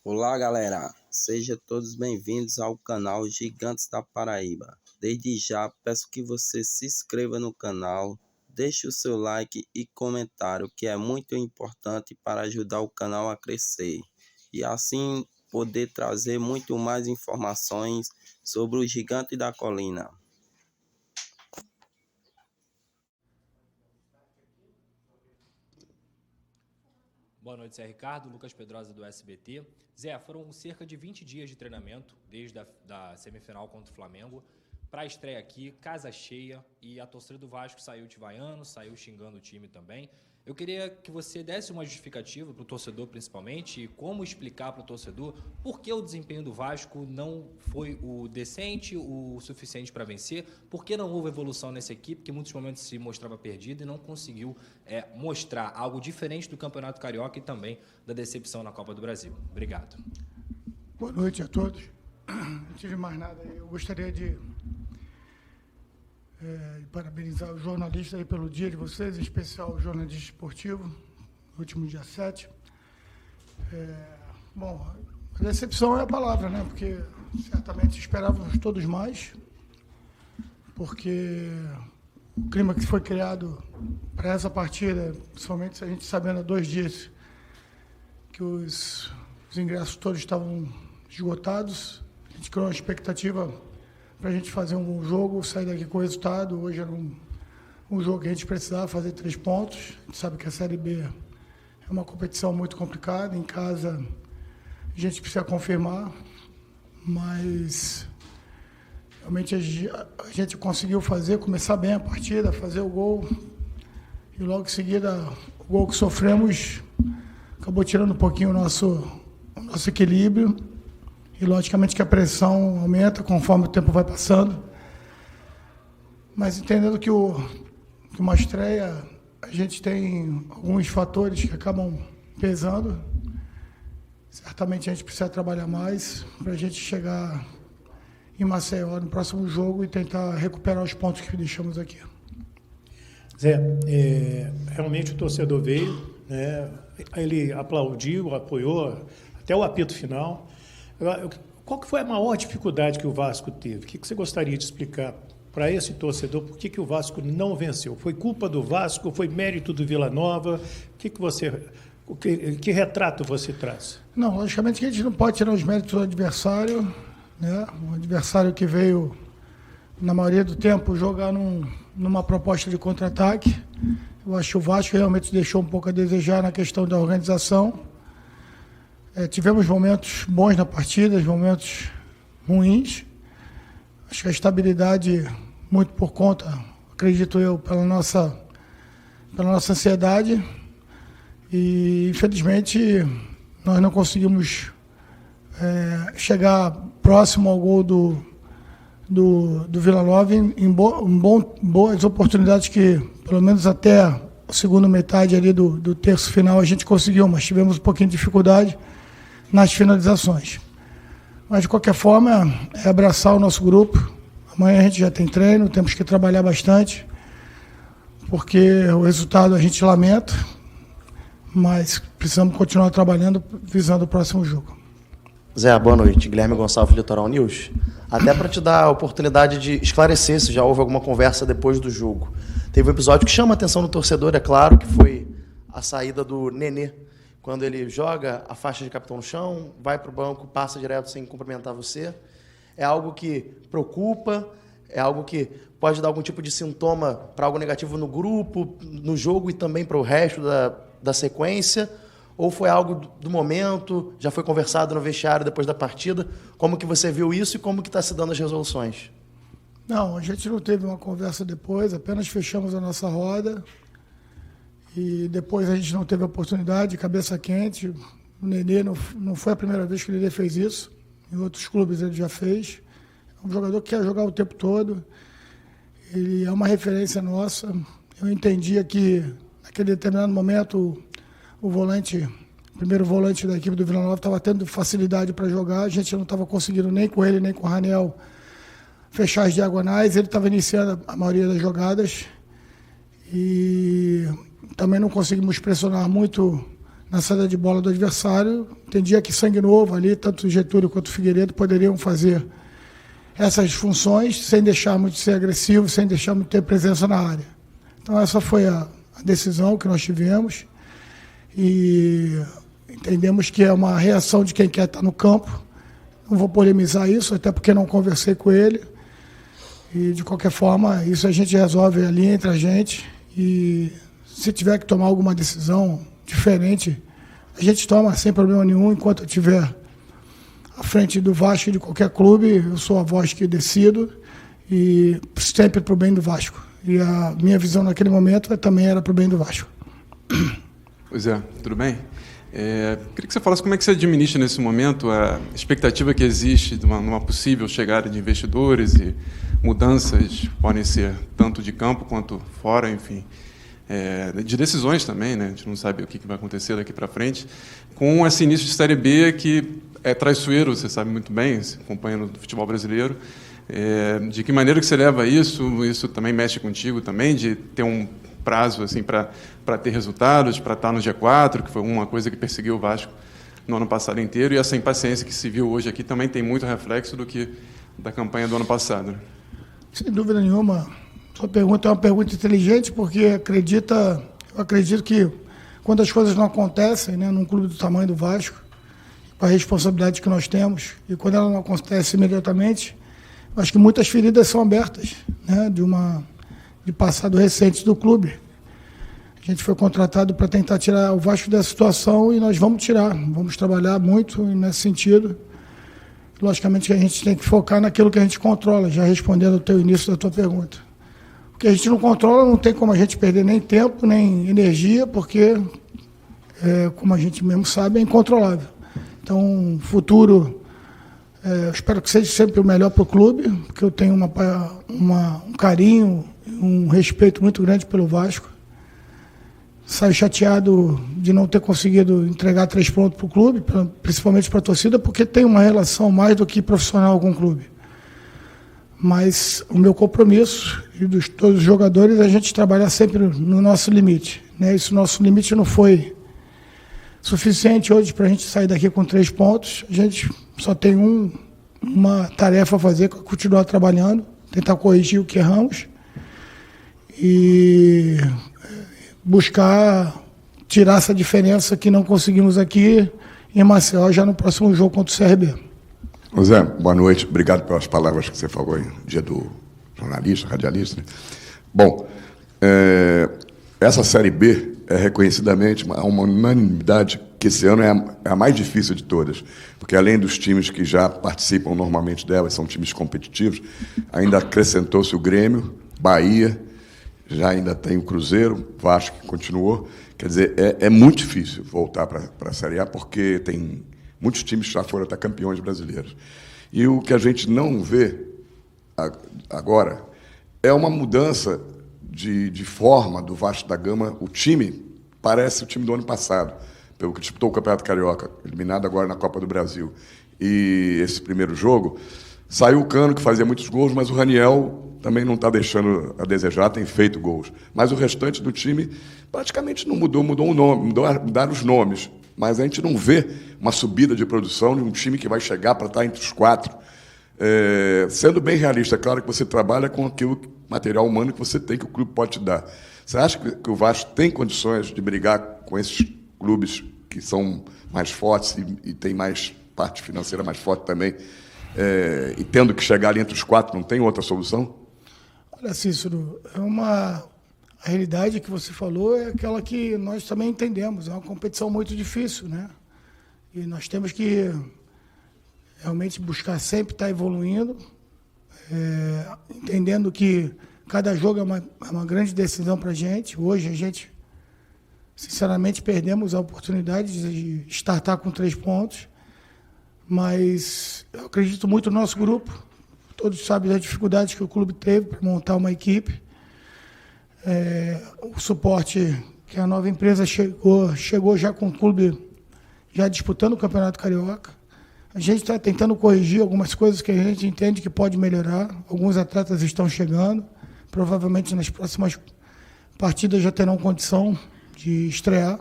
Olá galera, sejam todos bem-vindos ao canal Gigantes da Paraíba. Desde já peço que você se inscreva no canal, deixe o seu like e comentário, que é muito importante para ajudar o canal a crescer e assim poder trazer muito mais informações sobre o Gigante da Colina. Boa noite, Zé Ricardo, Lucas Pedrosa do SBT. Zé, foram cerca de 20 dias de treinamento, desde a semifinal contra o Flamengo, para a estreia aqui, casa cheia, e a torcida do Vasco saiu te vaiando, saiu xingando o time também. Eu queria que você desse uma justificativa para o torcedor, principalmente, e como explicar para o torcedor por que o desempenho do Vasco não foi o decente, o suficiente para vencer, por que não houve evolução nessa equipe, que em muitos momentos se mostrava perdida e não conseguiu mostrar algo diferente do Campeonato Carioca e também da decepção na Copa do Brasil. Obrigado. Boa noite a todos. Antes de mais nada, eu gostaria de parabenizar os jornalistas aí pelo dia de vocês, em especial o jornalista esportivo, no último dia 7. Bom, a decepção é a palavra, né? Porque certamente esperávamos todos mais, porque o clima que foi criado para essa partida, principalmente a gente sabendo há 2 dias que os ingressos todos estavam esgotados, a gente criou uma expectativa para a gente fazer um jogo, sair daqui com o resultado. Hoje era um jogo que a gente precisava fazer 3 pontos. A gente sabe que a Série B é uma competição muito complicada. Em casa, a gente precisa confirmar, mas realmente a gente conseguiu começar bem a partida, fazer o gol. E logo em seguida, o gol que sofremos acabou tirando um pouquinho o nosso equilíbrio. E, logicamente, que a pressão aumenta conforme o tempo vai passando. Mas, entendendo que uma estreia, a gente tem alguns fatores que acabam pesando. Certamente a gente precisa trabalhar mais para a gente chegar em Maceió no próximo jogo e tentar recuperar os pontos que deixamos aqui. Zé, realmente o torcedor veio, né? Ele aplaudiu, apoiou até o apito final. Qual que foi a maior dificuldade que o Vasco teve? O que você gostaria de explicar para esse torcedor? Por que o Vasco não venceu? Foi culpa do Vasco? Foi mérito do Vila Nova? Que retrato você traz? Não, logicamente que a gente não pode tirar os méritos do adversário, né? Um adversário que veio, na maioria do tempo, jogar numa proposta de contra-ataque. Eu acho que o Vasco realmente deixou um pouco a desejar na questão da organização. Tivemos momentos bons na partida, momentos ruins. Acho que a estabilidade, muito por conta, acredito eu, pela nossa ansiedade. E, infelizmente, nós não conseguimos chegar próximo ao gol do Vila Nova em boas oportunidades que, pelo menos até a segunda metade ali do terço final, a gente conseguiu, mas tivemos um pouquinho de dificuldade nas finalizações. Mas, de qualquer forma, é abraçar o nosso grupo. Amanhã a gente já tem treino, temos que trabalhar bastante, porque o resultado a gente lamenta, mas precisamos continuar trabalhando visando o próximo jogo. Zé, boa noite. Guilherme Gonçalves, Litoral News. Até para te dar a oportunidade de esclarecer se já houve alguma conversa depois do jogo. Teve um episódio que chama a atenção do torcedor, é claro, que foi a saída do Nenê. Quando ele joga a faixa de capitão no chão, vai para o banco, passa direto sem cumprimentar você. É algo que preocupa, é algo que pode dar algum tipo de sintoma para algo negativo no grupo, no jogo e também para o resto da sequência? Ou foi algo do momento, já foi conversado no vestiário depois da partida? Como que você viu isso e como que está se dando as resoluções? Não, a gente não teve uma conversa depois, apenas fechamos a nossa roda. E depois a gente não teve a oportunidade, cabeça quente. O Nenê não foi a primeira vez que o Nenê fez isso. Em outros clubes ele já fez. É um jogador que quer jogar o tempo todo. Ele é uma referência nossa. Eu entendia que, naquele determinado momento, o primeiro volante da equipe do Vila Nova estava tendo facilidade para jogar. A gente não estava conseguindo nem com ele, nem com o Raniel fechar as diagonais. Ele estava iniciando a maioria das jogadas. E também não conseguimos pressionar muito na saída de bola do adversário. Entendia que sangue novo ali, tanto o Getúlio quanto o Figueiredo poderiam fazer essas funções sem deixar muito ser agressivo, sem deixar muito ter presença na área. Então essa foi a decisão que nós tivemos e entendemos que é uma reação de quem quer estar no campo. Não vou polemizar isso, até porque não conversei com ele. E, de qualquer forma, isso a gente resolve ali entre a gente. E se tiver que tomar alguma decisão diferente, a gente toma sem problema nenhum. Enquanto eu estiver à frente do Vasco e de qualquer clube, eu sou a voz que decido e sempre para o bem do Vasco. E a minha visão naquele momento também era para o bem do Vasco. Pois é, tudo bem? Queria que você falasse como é que você administra nesse momento a expectativa que existe de uma possível chegada de investidores e mudanças, podem ser tanto de campo quanto fora, enfim, de decisões também, né? A gente não sabe o que vai acontecer daqui para frente, com esse início de Série B que é traiçoeiro, você sabe muito bem, acompanhando o futebol brasileiro. De que maneira que você leva isso? Isso também mexe contigo também, de ter um prazo assim, para ter resultados, para estar no G4, que foi uma coisa que perseguiu o Vasco no ano passado inteiro, e essa impaciência que se viu hoje aqui também tem muito reflexo da campanha do ano passado. Sem dúvida nenhuma. Sua pergunta é uma pergunta inteligente, porque eu acredito que quando as coisas não acontecem, né, num clube do tamanho do Vasco, com a responsabilidade que nós temos, e quando ela não acontece imediatamente, acho que muitas feridas são abertas, né, de passado recente do clube. A gente foi contratado para tentar tirar o Vasco dessa situação e nós vamos tirar. Vamos trabalhar muito nesse sentido. Logicamente que a gente tem que focar naquilo que a gente controla, já respondendo ao teu início da tua pergunta. O que a gente não controla não tem como a gente perder nem tempo, nem energia, porque, como a gente mesmo sabe, é incontrolável. Então, futuro, eu espero que seja sempre o melhor para o clube, porque eu tenho um carinho, um respeito muito grande pelo Vasco. Saio chateado de não ter conseguido entregar 3 pontos para o clube, principalmente para a torcida, porque tem uma relação mais do que profissional com o clube. Mas o meu compromisso e dos todos os jogadores é a gente trabalhar sempre no nosso limite, né? Esse nosso limite não foi suficiente hoje para a gente sair daqui com 3 pontos. A gente só tem uma tarefa a fazer, que é continuar trabalhando, tentar corrigir o que erramos e buscar tirar essa diferença que não conseguimos aqui em Maceió, já no próximo jogo contra o CRB. Zé, boa noite. Obrigado pelas palavras que você falou no dia do jornalista, radialista. Bom, essa Série B é reconhecidamente uma unanimidade que esse ano é a mais difícil de todas, porque além dos times que já participam normalmente dela, são times competitivos, ainda acrescentou-se o Grêmio, Bahia, já ainda tem o Cruzeiro, Vasco que continuou. Quer dizer, é muito difícil voltar para a Série A, porque tem muitos times que já foram até campeões brasileiros. E o que a gente não vê agora é uma mudança de forma do Vasco da Gama. O time parece o time do ano passado, pelo que disputou o Campeonato Carioca, eliminado agora na Copa do Brasil. E esse primeiro jogo, saiu o Cano, que fazia muitos gols, mas o Raniel também não está deixando a desejar, tem feito gols. Mas o restante do time praticamente não mudou o nome, mudaram os nomes. Mas a gente não vê uma subida de produção de um time que vai chegar para estar entre os 4. Sendo bem realista, é claro que você trabalha com aquilo, material humano que você tem, que o clube pode te dar. Você acha que o Vasco tem condições de brigar com esses clubes que são mais fortes e tem mais parte financeira mais forte também, e tendo que chegar ali entre os 4, não tem outra solução? Olha, Cícero, a realidade que você falou é aquela que nós também entendemos. É uma competição muito difícil, né? E nós temos que realmente buscar sempre estar evoluindo, entendendo que cada jogo é uma grande decisão para a gente. Hoje a gente, sinceramente, perdemos a oportunidade de startar com 3 pontos, mas eu acredito muito no nosso grupo. Todos sabem das dificuldades que o clube teve para montar uma equipe. O suporte que a nova empresa chegou já com o clube já disputando o Campeonato Carioca. A gente está tentando corrigir algumas coisas que a gente entende que pode melhorar. Alguns atletas estão chegando. Provavelmente nas próximas partidas já terão condição de estrear.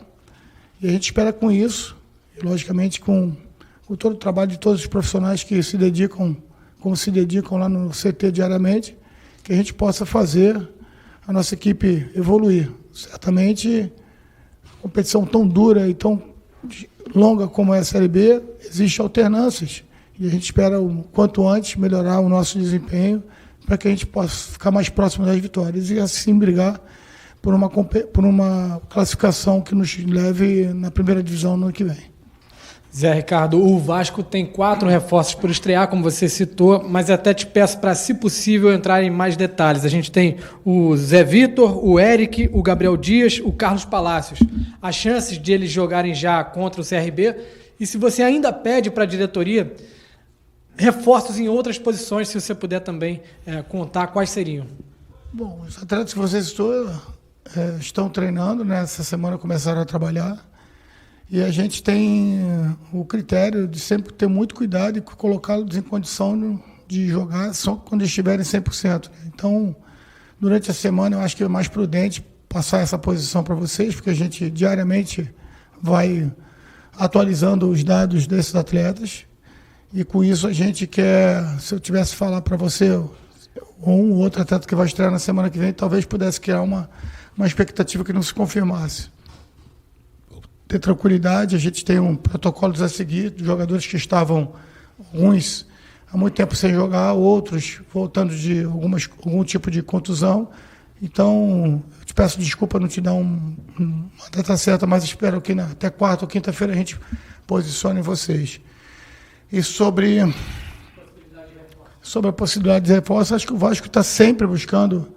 E a gente espera com isso, e logicamente com todo o trabalho de todos os profissionais que se dedicam, como se dedicam lá no CT diariamente, que a gente possa fazer a nossa equipe evoluir. Certamente, competição tão dura e tão longa como é a Série B, existem alternâncias. E a gente espera, o quanto antes, melhorar o nosso desempenho para que a gente possa ficar mais próximo das vitórias e assim brigar por uma classificação que nos leve na primeira divisão no ano que vem. Zé Ricardo, o Vasco tem 4 reforços por estrear, como você citou, mas até te peço para, se possível, entrar em mais detalhes. A gente tem o Zé Vitor, o Eric, o Gabriel Dias, o Carlos Palácios. As chances de eles jogarem já contra o CRB, e se você ainda pede para a diretoria reforços em outras posições, se você puder também contar quais seriam. Bom, os atletas que você citou estão treinando, né? Essa semana começaram a trabalhar. E a gente tem o critério de sempre ter muito cuidado e colocá-los em condição de jogar só quando estiverem 100%. Então, durante a semana, eu acho que é mais prudente passar essa posição para vocês, porque a gente diariamente vai atualizando os dados desses atletas. E com isso a gente quer, se eu tivesse que falar para você, ou um outro atleta que vai estrear na semana que vem, talvez pudesse criar uma expectativa que não se confirmasse. Ter tranquilidade, a gente tem protocolos a seguir, de jogadores que estavam ruins há muito tempo sem jogar, outros voltando de algum tipo de contusão. Então, eu te peço desculpa não te dar uma data certa, mas espero que até quarta ou quinta-feira a gente posicione vocês. E sobre a possibilidade de reforço, acho que o Vasco está sempre buscando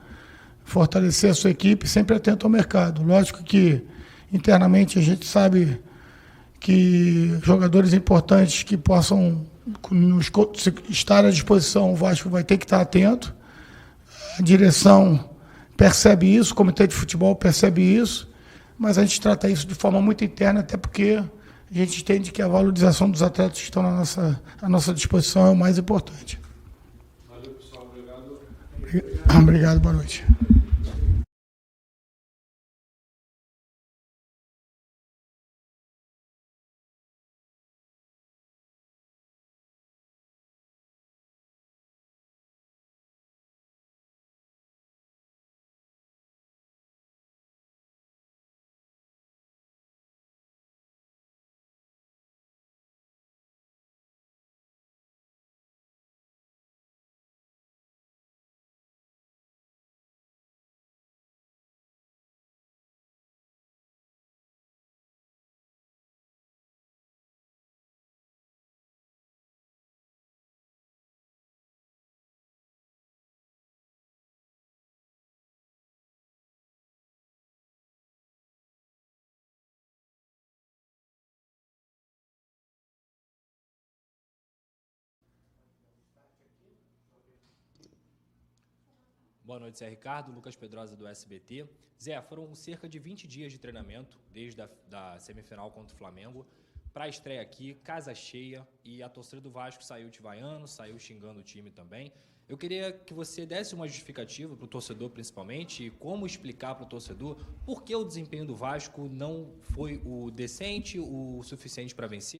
fortalecer a sua equipe, sempre atento ao mercado. Lógico que internamente a gente sabe que jogadores importantes que possam estar à disposição, o Vasco vai ter que estar atento. A direção percebe isso, o comitê de futebol percebe isso, mas a gente trata isso de forma muito interna, até porque a gente entende que a valorização dos atletas que estão à nossa disposição é o mais importante. Valeu, pessoal. Obrigado. Obrigado, boa noite. Boa noite, Zé Ricardo. Lucas Pedrosa, do SBT. Zé, foram cerca de 20 dias de treinamento, desde a semifinal contra o Flamengo, para a estreia aqui, casa cheia, e a torcida do Vasco saiu te vaiando, saiu xingando o time também. Eu queria que você desse uma justificativa para o torcedor, principalmente, e como explicar para o torcedor por que o desempenho do Vasco não foi o decente, o suficiente para vencer.